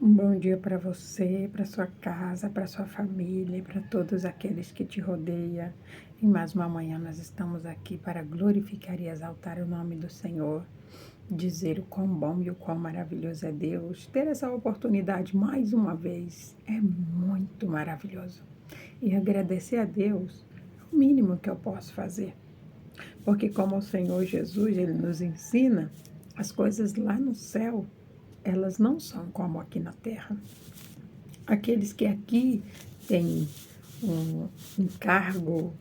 Um bom dia para você, para sua casa, para sua família, para todos aqueles que te rodeiam. Em mais uma manhã nós estamos aqui para glorificar e exaltar o nome do Senhor, dizer o quão bom e o quão maravilhoso é Deus. Ter essa oportunidade mais uma vez é muito maravilhoso. E agradecer a Deus é o mínimo que eu posso fazer. Porque como o Senhor Jesus, Ele nos ensina, as coisas lá no céu, elas não são como aqui na terra. Aqueles que aqui têm um cargo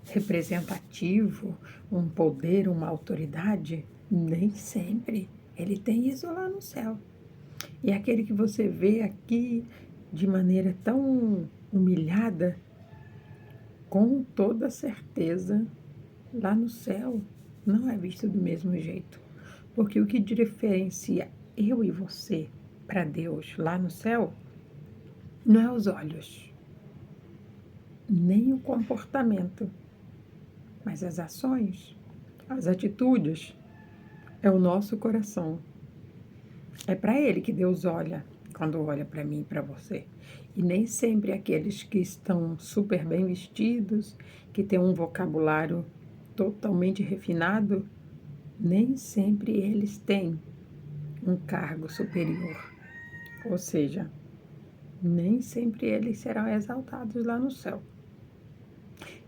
representativo, um poder, uma autoridade, nem sempre ele tem isso lá no céu. E aquele que você vê aqui de maneira tão humilhada, com toda certeza, lá no céu não é visto do mesmo jeito. Porque o que diferencia eu e você para Deus lá no céu não é os olhos, nem o comportamento, mas as ações, as atitudes, é o nosso coração. É para Ele que Deus olha quando olha para mim e para você. E nem sempre aqueles que estão super bem vestidos, que têm um vocabulário totalmente refinado, nem sempre eles têm um cargo superior. Ou seja, nem sempre eles serão exaltados lá no céu.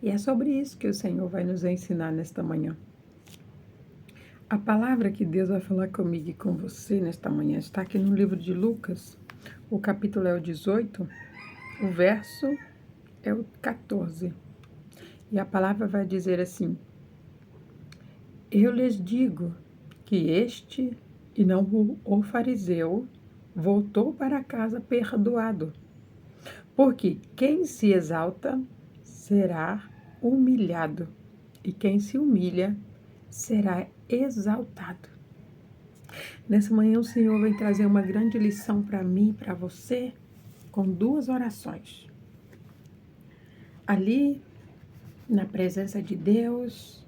E é sobre isso que o Senhor vai nos ensinar nesta manhã. A palavra que Deus vai falar comigo e com você nesta manhã está aqui no livro de Lucas. O capítulo é o 18, o verso é o 14. E a palavra vai dizer assim: Eu lhes digo que este, e não o fariseu, voltou para casa perdoado. Porque quem se exalta será humilhado, e quem se humilha será exaltado. Nessa manhã o Senhor vai trazer uma grande lição para mim e para você, com duas orações. Ali, na presença de Deus,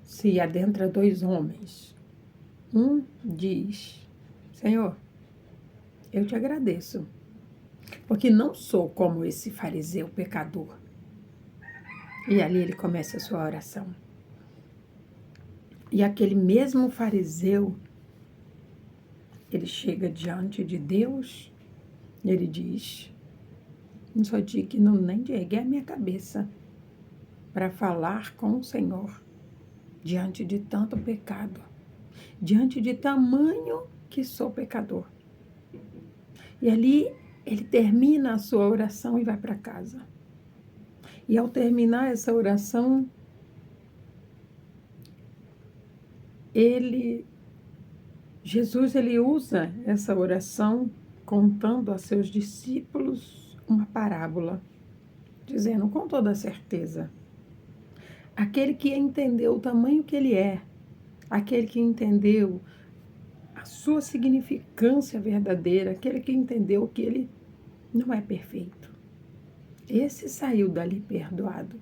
se adentra dois homens. Um diz: Senhor, eu te agradeço, porque não sou como esse fariseu pecador. E ali ele começa a sua oração. E aquele mesmo fariseu, ele chega diante de Deus e ele diz: não sou digno nem de erguer a minha cabeça para falar com o Senhor diante de tanto pecado, diante de tamanho que sou pecador. E ali ele termina a sua oração e vai para casa. E ao terminar essa oração, Jesus usa essa oração contando a seus discípulos uma parábola, dizendo com toda certeza: aquele que entendeu o tamanho que ele é, aquele que entendeu a sua significância verdadeira, aquele que entendeu que ele não é perfeito, esse saiu dali perdoado.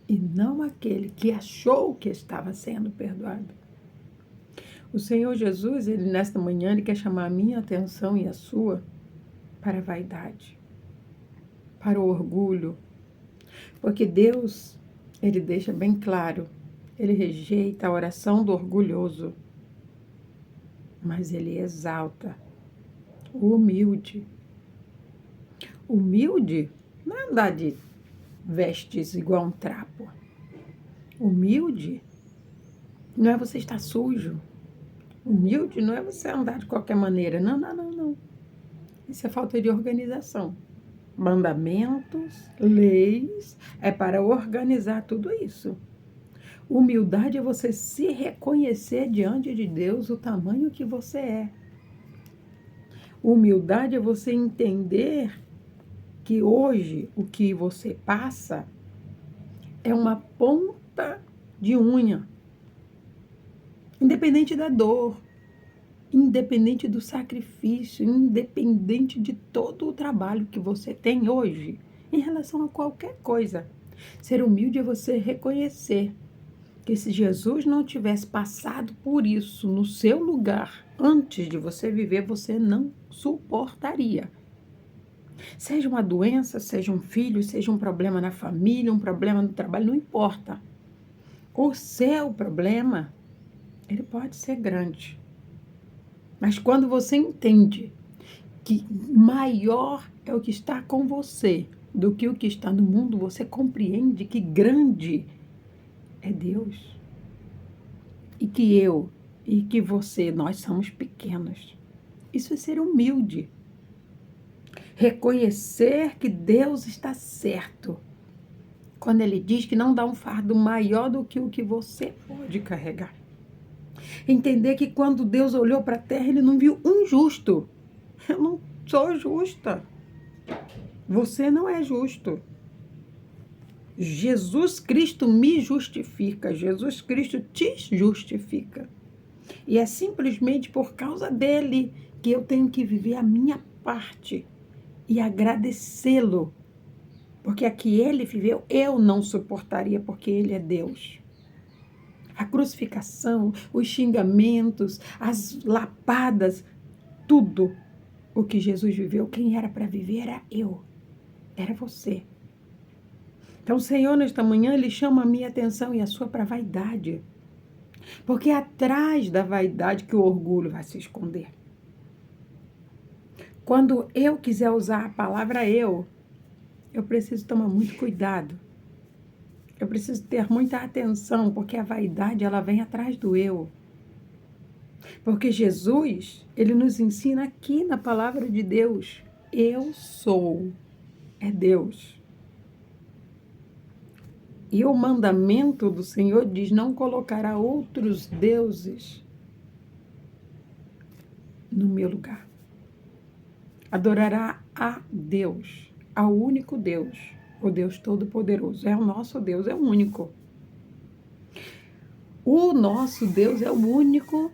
E não aquele que achou que estava sendo perdoado. O Senhor Jesus, nesta manhã, ele quer chamar a minha atenção e a sua para a vaidade, para o orgulho. Porque Deus, ele deixa bem claro, ele rejeita a oração do orgulhoso, mas ele exalta o humilde. Humilde não é andar de vestes igual um trapo. Humilde não é você estar sujo. Humilde não é você andar de qualquer maneira. Não. Isso é falta de organização. Mandamentos, leis, é para organizar tudo isso. Humildade é você se reconhecer diante de Deus o tamanho que você é. Humildade é você entender que hoje o que você passa é uma ponta de unha. Independente da dor, independente do sacrifício, independente de todo o trabalho que você tem hoje, em relação a qualquer coisa. Ser humilde é você reconhecer que se Jesus não tivesse passado por isso no seu lugar, antes de você viver, você não suportaria. Seja uma doença, seja um filho, seja um problema na família, um problema no trabalho, não importa. O seu problema, ele pode ser grande. Mas quando você entende que maior é o que está com você do que o que está no mundo, você compreende que grande é Deus. E que eu e que você, nós somos pequenos. Isso é ser humilde. Reconhecer que Deus está certo. Quando Ele diz que não dá um fardo maior do que o que você pode carregar. Entender que quando Deus olhou para a terra, Ele não viu um justo. Eu não sou justa. Você não é justo. Jesus Cristo me justifica. Jesus Cristo te justifica. E é simplesmente por causa dele que eu tenho que viver a minha parte e agradecê-lo. Porque a que ele viveu, eu não suportaria, porque ele é Deus. A crucificação, os xingamentos, as lapadas, tudo o que Jesus viveu, quem era para viver era eu, era você. Então, o Senhor, nesta manhã, Ele chama a minha atenção e a sua para a vaidade. Porque é atrás da vaidade que o orgulho vai se esconder. Quando eu quiser usar a palavra eu preciso tomar muito cuidado. Eu preciso ter muita atenção, porque a vaidade, ela vem atrás do eu. Porque Jesus, Ele nos ensina aqui na palavra de Deus, eu sou, é Deus. E o mandamento do Senhor diz, não colocará outros deuses no meu lugar. Adorará a Deus, ao único Deus, o Deus Todo-Poderoso. É o nosso Deus, é o único. O nosso Deus é o único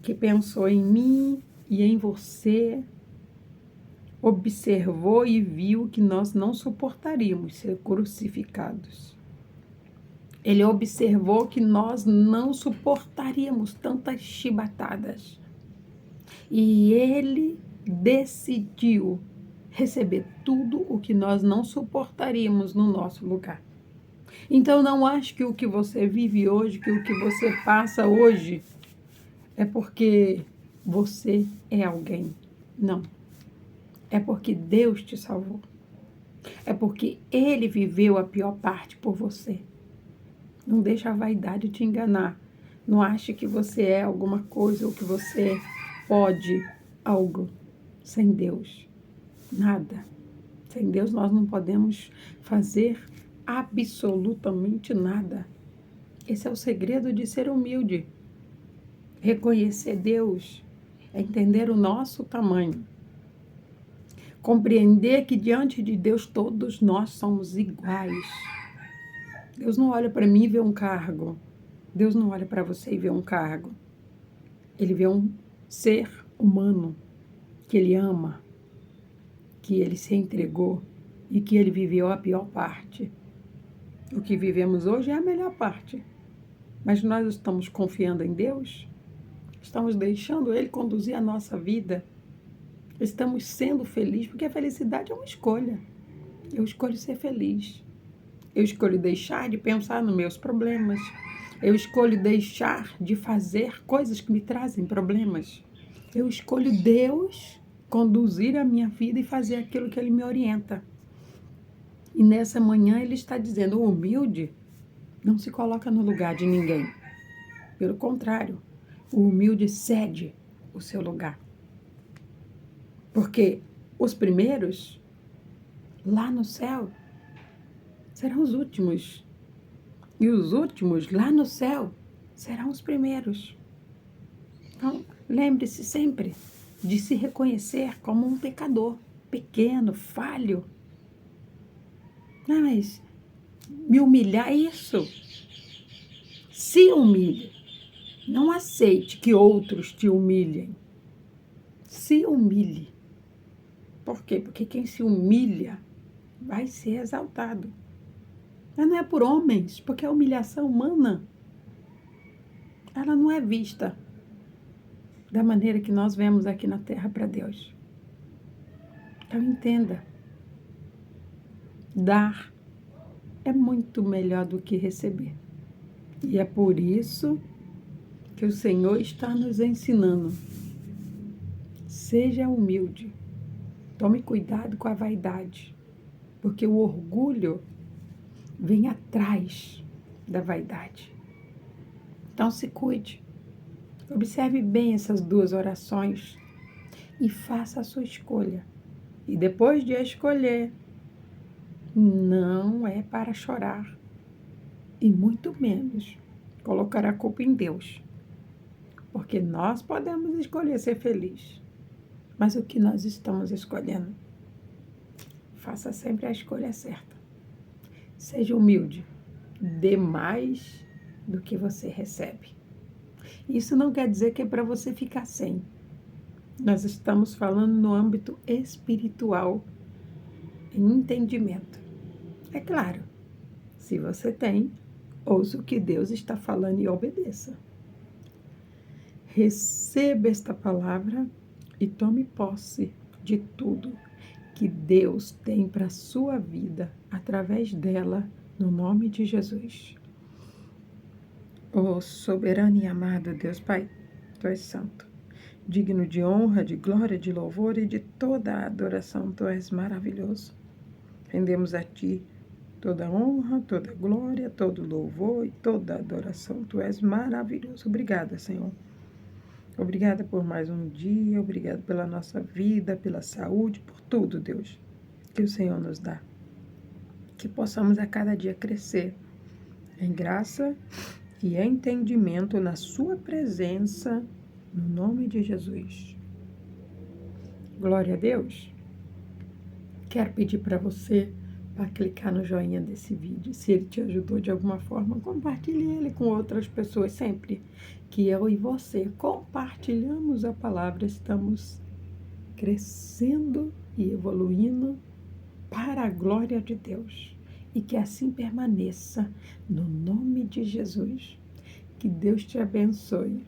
que pensou em mim e em você, observou e viu que nós não suportaríamos ser crucificados. Ele observou que nós não suportaríamos tantas chibatadas. E ele decidiu receber tudo o que nós não suportaríamos no nosso lugar. Então, não ache que o que você vive hoje, que o que você passa hoje, é porque você é alguém. Não. É porque Deus te salvou. É porque Ele viveu a pior parte por você. Não deixa a vaidade te enganar. Não ache que você é alguma coisa ou que você pode algo sem Deus. Nada. Sem Deus nós não podemos fazer absolutamente nada. Esse é o segredo de ser humilde. Reconhecer Deus é entender o nosso tamanho. Compreender que diante de Deus todos nós somos iguais. Deus não olha para mim e vê um cargo. Deus não olha para você e vê um cargo. Ele vê um ser humano que Ele ama, que Ele se entregou e que Ele viveu a pior parte. O que vivemos hoje é a melhor parte. Mas nós estamos confiando em Deus? Estamos deixando Ele conduzir a nossa vida? Estamos sendo felizes? Porque a felicidade é uma escolha. Eu escolho ser feliz. Eu escolho deixar de pensar nos meus problemas. Eu escolho deixar de fazer coisas que me trazem problemas. Eu escolho Deus conduzir a minha vida e fazer aquilo que Ele me orienta. E nessa manhã Ele está dizendo, o humilde não se coloca no lugar de ninguém. Pelo contrário, o humilde cede o seu lugar. Porque os primeiros, lá no céu, serão os últimos. E os últimos, lá no céu, serão os primeiros. Então, lembre-se sempre de se reconhecer como um pecador, pequeno, falho. Não, mas me humilhar é isso. Se humilhe. Não aceite que outros te humilhem. Se humilhe. Por quê? Porque quem se humilha vai ser exaltado. Mas não é por homens, porque a humilhação humana, ela não é vista. da maneira que nós vemos aqui na terra para Deus. Então entenda, dar é muito melhor do que receber. E é por isso que o Senhor está nos ensinando. Seja humilde. Tome cuidado com a vaidade, porque o orgulho vem atrás da vaidade. Então se cuide. Observe bem essas duas orações e faça a sua escolha. E depois de escolher, não é para chorar e muito menos colocar a culpa em Deus. Porque nós podemos escolher ser felizes, mas o que nós estamos escolhendo? Faça sempre a escolha certa. Seja humilde. Dê mais do que você recebe. Isso não quer dizer que é para você ficar sem. Nós estamos falando no âmbito espiritual, em entendimento. É claro, se você tem, ouça o que Deus está falando e obedeça. Receba esta palavra e tome posse de tudo que Deus tem para a sua vida através dela, no nome de Jesus. Ó soberano e amado Deus Pai, Tu és santo, digno de honra, de glória, de louvor e de toda a adoração. Tu és maravilhoso. Rendemos a Ti toda honra, toda glória, todo louvor e toda adoração. Tu és maravilhoso. Obrigada, Senhor. Obrigada por mais um dia, obrigada pela nossa vida, pela saúde, por tudo, Deus, que o Senhor nos dá. Que possamos a cada dia crescer em graça e entendimento na Sua presença, no nome de Jesus. Glória a Deus. Quero pedir para você para clicar no joinha desse vídeo. Se ele te ajudou de alguma forma, compartilhe ele com outras pessoas sempre. Que eu e você compartilhamos a palavra, estamos crescendo e evoluindo para a glória de Deus. E que assim permaneça, no nome de Jesus. Que Deus te abençoe.